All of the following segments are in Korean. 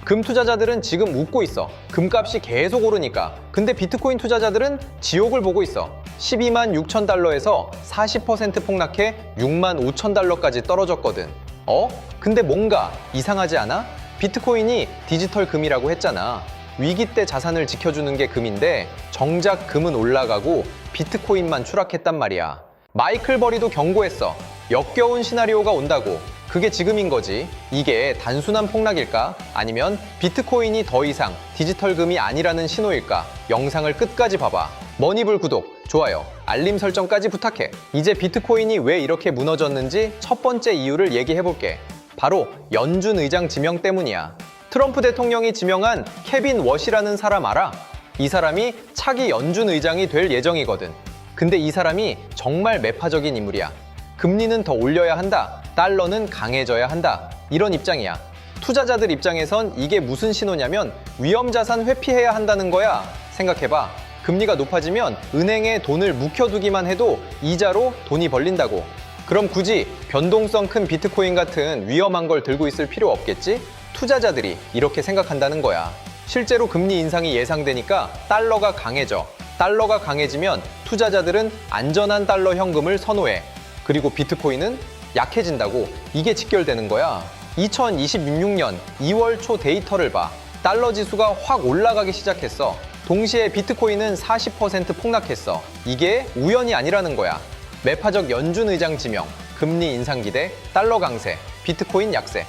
금 투자자들은 지금 웃고 있어. 금값이 계속 오르니까. 근데 비트코인 투자자들은 지옥을 보고 있어. 12만 6천 달러에서 40% 폭락해 6만 5천 달러까지 떨어졌거든. 근데 뭔가 이상하지 않아? 비트코인이 디지털 금이라고 했잖아. 위기 때 자산을 지켜주는 게 금인데 정작 금은 올라가고 비트코인만 추락했단 말이야. 마이클 버리도 경고했어. 역겨운 시나리오가 온다고. 그게 지금인 거지. 이게 단순한 폭락일까? 아니면 비트코인이 더 이상 디지털 금이 아니라는 신호일까? 영상을 끝까지 봐봐. 머니불 구독, 좋아요, 알림 설정까지 부탁해. 이제 비트코인이 왜 이렇게 무너졌는지 첫 번째 이유를 얘기해볼게. 바로 연준 의장 지명 때문이야. 트럼프 대통령이 지명한 케빈 워시라는 사람 알아? 이 사람이 차기 연준 의장이 될 예정이거든. 근데 이 사람이 정말 매파적인 인물이야. 금리는 더 올려야 한다. 달러는 강해져야 한다. 이런 입장이야. 투자자들 입장에선 이게 무슨 신호냐면 위험자산 회피해야 한다는 거야. 생각해봐. 금리가 높아지면 은행에 돈을 묵혀두기만 해도 이자로 돈이 벌린다고. 그럼 굳이 변동성 큰 비트코인 같은 위험한 걸 들고 있을 필요 없겠지? 투자자들이 이렇게 생각한다는 거야. 실제로 금리 인상이 예상되니까 달러가 강해져. 달러가 강해지면 투자자들은 안전한 달러 현금을 선호해. 그리고 비트코인은 약해진다고. 이게 직결되는 거야. 2026년 2월 초 데이터를 봐. 달러 지수가 확 올라가기 시작했어. 동시에 비트코인은 40% 폭락했어. 이게 우연이 아니라는 거야. 매파적 연준 의장 지명, 금리 인상 기대, 달러 강세, 비트코인 약세.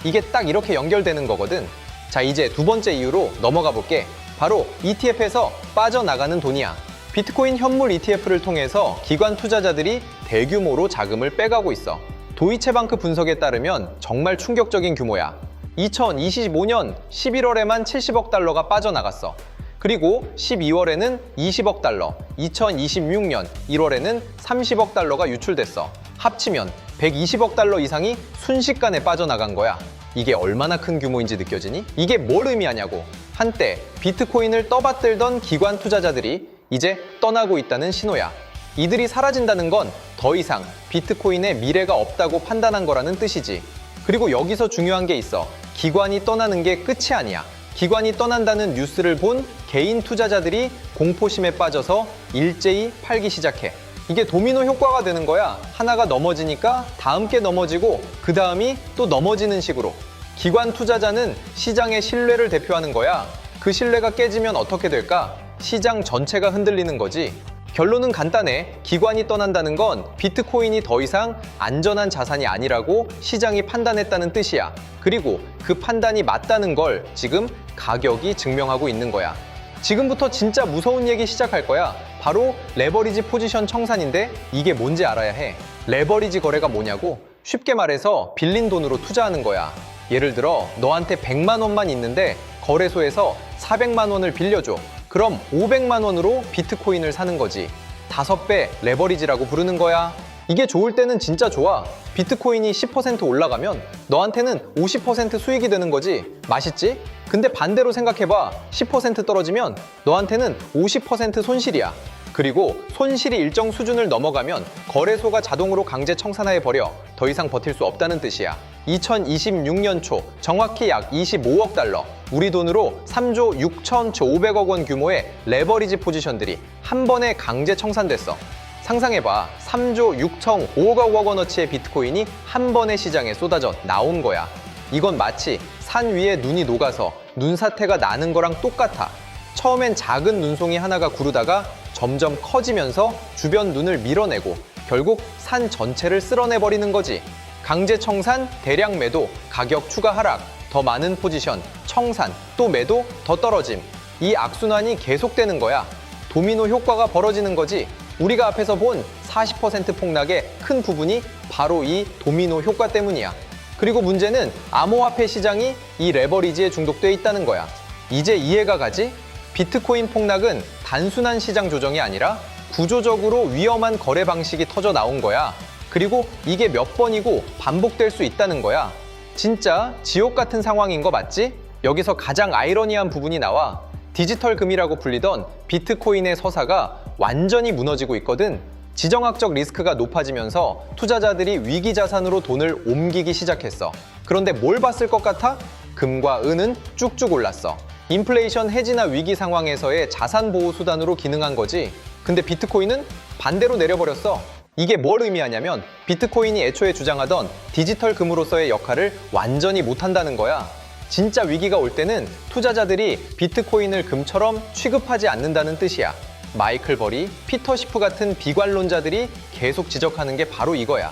이게 딱 이렇게 연결되는 거거든. 자, 이제 두 번째 이유로 넘어가 볼게. 바로 ETF에서 빠져나가는 돈이야. 비트코인 현물 ETF를 통해서 기관 투자자들이 대규모로 자금을 빼가고 있어. 도이체방크 분석에 따르면 정말 충격적인 규모야. 2025년 11월에만 70억 달러가 빠져나갔어. 그리고 12월에는 20억 달러, 2026년 1월에는 30억 달러가 유출됐어. 합치면 120억 달러 이상이 순식간에 빠져나간 거야. 이게 얼마나 큰 규모인지 느껴지니? 이게 뭘 의미하냐고. 한때 비트코인을 떠받들던 기관 투자자들이 이제 떠나고 있다는 신호야. 이들이 사라진다는 건 더 이상 비트코인의 미래가 없다고 판단한 거라는 뜻이지. 그리고 여기서 중요한 게 있어. 기관이 떠나는 게 끝이 아니야. 기관이 떠난다는 뉴스를 본 개인 투자자들이 공포심에 빠져서 일제히 팔기 시작해. 이게 도미노 효과가 되는 거야. 하나가 넘어지니까 다음 게 넘어지고 그 다음이 또 넘어지는 식으로. 기관 투자자는 시장의 신뢰를 대표하는 거야. 그 신뢰가 깨지면 어떻게 될까? 시장 전체가 흔들리는 거지. 결론은 간단해. 기관이 떠난다는 건 비트코인이 더 이상 안전한 자산이 아니라고 시장이 판단했다는 뜻이야. 그리고 그 판단이 맞다는 걸 지금 가격이 증명하고 있는 거야. 지금부터 진짜 무서운 얘기 시작할 거야. 바로 레버리지 포지션 청산인데 이게 뭔지 알아야 해. 레버리지 거래가 뭐냐고? 쉽게 말해서 빌린 돈으로 투자하는 거야. 예를 들어 너한테 100만 원만 있는데 거래소에서 400만 원을 빌려줘. 그럼 500만 원으로 비트코인을 사는 거지. 5배 레버리지라고 부르는 거야. 이게 좋을 때는 진짜 좋아. 비트코인이 10% 올라가면 너한테는 50% 수익이 되는 거지. 맛있지? 근데 반대로 생각해봐. 10% 떨어지면 너한테는 50% 손실이야. 그리고 손실이 일정 수준을 넘어가면 거래소가 자동으로 강제 청산해버려. 더 이상 버틸 수 없다는 뜻이야. 2026년 초 정확히 약 25억 달러, 우리 돈으로 3조 6,500억 원 규모의 레버리지 포지션들이 한 번에 강제 청산됐어. 상상해봐. 3조 6,500억 원어치의 비트코인이 한 번에 시장에 쏟아져 나온 거야. 이건 마치 산 위에 눈이 녹아서 눈사태가 나는 거랑 똑같아. 처음엔 작은 눈송이 하나가 구르다가 점점 커지면서 주변 눈을 밀어내고 결국 산 전체를 쓸어내버리는 거지. 강제 청산, 대량 매도, 가격 추가 하락, 더 많은 포지션, 청산, 또 매도, 더 떨어짐. 이 악순환이 계속되는 거야. 도미노 효과가 벌어지는 거지. 우리가 앞에서 본 40% 폭락의 큰 부분이 바로 이 도미노 효과 때문이야. 그리고 문제는 암호화폐 시장이 이 레버리지에 중독돼 있다는 거야. 이제 이해가 가지? 비트코인 폭락은 단순한 시장 조정이 아니라 구조적으로 위험한 거래 방식이 터져 나온 거야. 그리고 이게 몇 번이고 반복될 수 있다는 거야. 진짜 지옥 같은 상황인 거 맞지? 여기서 가장 아이러니한 부분이 나와. 디지털 금이라고 불리던 비트코인의 서사가 완전히 무너지고 있거든. 지정학적 리스크가 높아지면서 투자자들이 위기 자산으로 돈을 옮기기 시작했어. 그런데 뭘 봤을 것 같아? 금과 은은 쭉쭉 올랐어. 인플레이션 해지나 위기 상황에서의 자산 보호 수단으로 기능한 거지. 근데 비트코인은 반대로 내려버렸어. 이게 뭘 의미하냐면 비트코인이 애초에 주장하던 디지털 금으로서의 역할을 완전히 못한다는 거야. 진짜 위기가 올 때는 투자자들이 비트코인을 금처럼 취급하지 않는다는 뜻이야. 마이클 버리, 피터 시프 같은 비관론자들이 계속 지적하는 게 바로 이거야.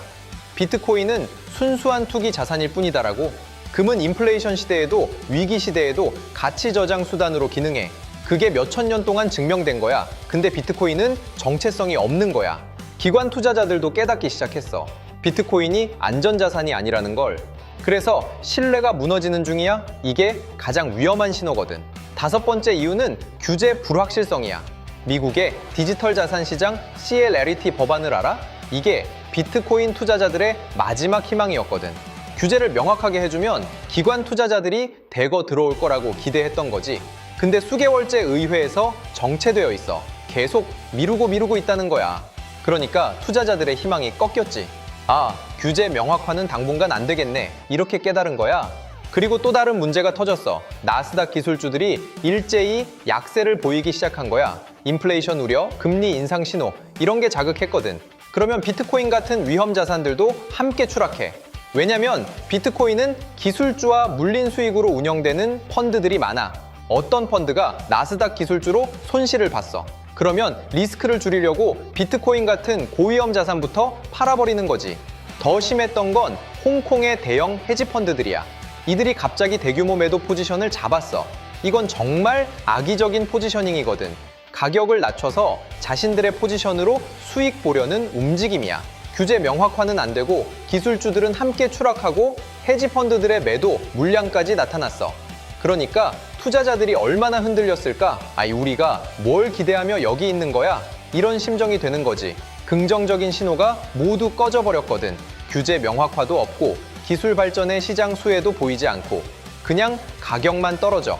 비트코인은 순수한 투기 자산일 뿐이다라고. 금은 인플레이션 시대에도 위기 시대에도 가치 저장 수단으로 기능해. 그게 몇천 년 동안 증명된 거야. 근데 비트코인은 정체성이 없는 거야. 기관 투자자들도 깨닫기 시작했어. 비트코인이 안전자산이 아니라는 걸. 그래서 신뢰가 무너지는 중이야. 이게 가장 위험한 신호거든. 다섯 번째 이유는 규제 불확실성이야. 미국의 디지털 자산 시장 CLRT 법안을 알아? 이게 비트코인 투자자들의 마지막 희망이었거든. 규제를 명확하게 해주면 기관 투자자들이 대거 들어올 거라고 기대했던 거지. 근데 수개월째 의회에서 정체되어 있어. 계속 미루고 있다는 거야. 그러니까 투자자들의 희망이 꺾였지. 아, 규제 명확화는 당분간 안 되겠네. 이렇게 깨달은 거야. 그리고 또 다른 문제가 터졌어. 나스닥 기술주들이 일제히 약세를 보이기 시작한 거야. 인플레이션 우려, 금리 인상 신호, 이런 게 자극했거든. 그러면 비트코인 같은 위험 자산들도 함께 추락해. 왜냐면 비트코인은 기술주와 물린 수익으로 운영되는 펀드들이 많아. 어떤 펀드가 나스닥 기술주로 손실을 봤어. 그러면 리스크를 줄이려고 비트코인 같은 고위험 자산부터 팔아버리는 거지. 더 심했던 건 홍콩의 대형 헤지펀드들이야. 이들이 갑자기 대규모 매도 포지션을 잡았어. 이건 정말 악의적인 포지셔닝이거든. 가격을 낮춰서 자신들의 포지션으로 수익 보려는 움직임이야. 규제 명확화는 안 되고 기술주들은 함께 추락하고 헤지펀드들의 매도 물량까지 나타났어. 그러니까 투자자들이 얼마나 흔들렸을까? 우리가 뭘 기대하며 여기 있는 거야? 이런 심정이 되는 거지. 긍정적인 신호가 모두 꺼져버렸거든. 규제 명확화도 없고 기술 발전의 시장 수혜도 보이지 않고 그냥 가격만 떨어져.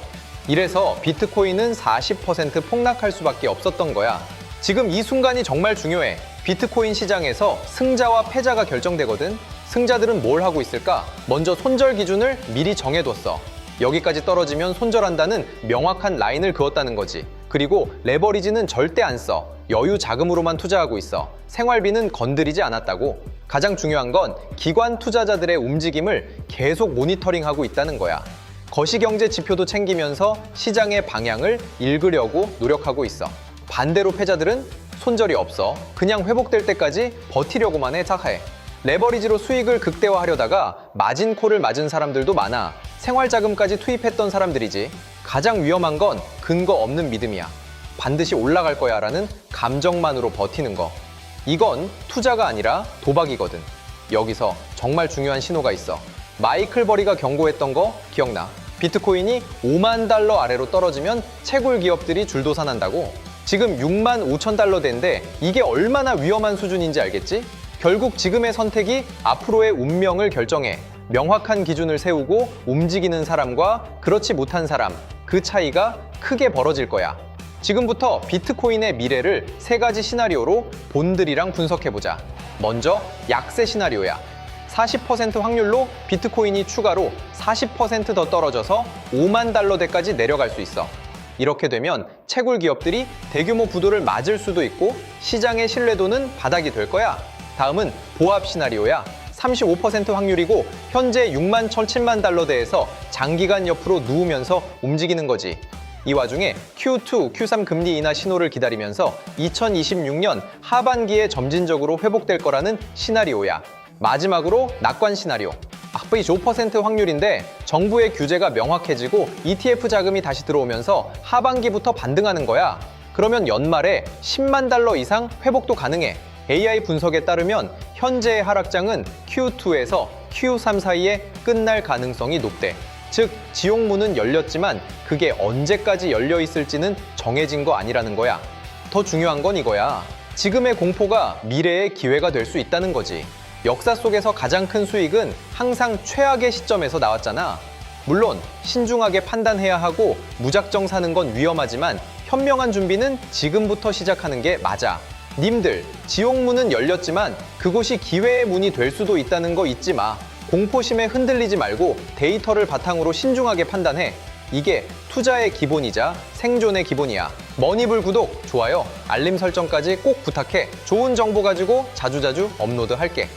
이래서 비트코인은 40% 폭락할 수밖에 없었던 거야. 지금 이 순간이 정말 중요해. 비트코인 시장에서 승자와 패자가 결정되거든. 승자들은 뭘 하고 있을까? 먼저 손절 기준을 미리 정해뒀어. 여기까지 떨어지면 손절한다는 명확한 라인을 그었다는 거지. 그리고 레버리지는 절대 안 써. 여유 자금으로만 투자하고 있어. 생활비는 건드리지 않았다고. 가장 중요한 건 기관 투자자들의 움직임을 계속 모니터링하고 있다는 거야. 거시경제 지표도 챙기면서 시장의 방향을 읽으려고 노력하고 있어. 반대로 패자들은 손절이 없어. 그냥 회복될 때까지 버티려고만 해 착해. 레버리지로 수익을 극대화하려다가 마진콜을 맞은 사람들도 많아. 생활자금까지 투입했던 사람들이지. 가장 위험한 건 근거 없는 믿음이야. 반드시 올라갈 거야 라는 감정만으로 버티는 거. 이건 투자가 아니라 도박이거든. 여기서 정말 중요한 신호가 있어. 마이클 버리가 경고했던 거 기억나? 비트코인이 5만 달러 아래로 떨어지면 채굴 기업들이 줄도산한다고. 지금 6만 5천 달러대인데 이게 얼마나 위험한 수준인지 알겠지? 결국 지금의 선택이 앞으로의 운명을 결정해. 명확한 기준을 세우고 움직이는 사람과 그렇지 못한 사람, 그 차이가 크게 벌어질 거야. 지금부터 비트코인의 미래를 세 가지 시나리오로 본들이랑 분석해보자. 먼저 약세 시나리오야. 40% 확률로 비트코인이 추가로 40% 더 떨어져서 5만 달러대까지 내려갈 수 있어. 이렇게 되면 채굴 기업들이 대규모 부도를 맞을 수도 있고 시장의 신뢰도는 바닥이 될 거야. 다음은 보합 시나리오야. 35% 확률이고 현재 6만 1,700만 달러대에서 장기간 옆으로 누우면서 움직이는 거지. 이 와중에 Q2, Q3 금리 인하 신호를 기다리면서 2026년 하반기에 점진적으로 회복될 거라는 시나리오야. 마지막으로 낙관 시나리오. 5% 확률인데 정부의 규제가 명확해지고 ETF 자금이 다시 들어오면서 하반기부터 반등하는 거야. 그러면 연말에 10만 달러 이상 회복도 가능해. AI 분석에 따르면 현재의 하락장은 Q2에서 Q3 사이에 끝날 가능성이 높대. 즉, 지옥문은 열렸지만 그게 언제까지 열려 있을지는 정해진 거 아니라는 거야. 더 중요한 건 이거야. 지금의 공포가 미래의 기회가 될 수 있다는 거지. 역사 속에서 가장 큰 수익은 항상 최악의 시점에서 나왔잖아. 물론 신중하게 판단해야 하고 무작정 사는 건 위험하지만 현명한 준비는 지금부터 시작하는 게 맞아. 님들, 지옥문은 열렸지만 그곳이 기회의 문이 될 수도 있다는 거 잊지 마. 공포심에 흔들리지 말고 데이터를 바탕으로 신중하게 판단해. 이게 투자의 기본이자 생존의 기본이야. 머니불 구독, 좋아요, 알림 설정까지 꼭 부탁해. 좋은 정보 가지고 자주자주 업로드할게.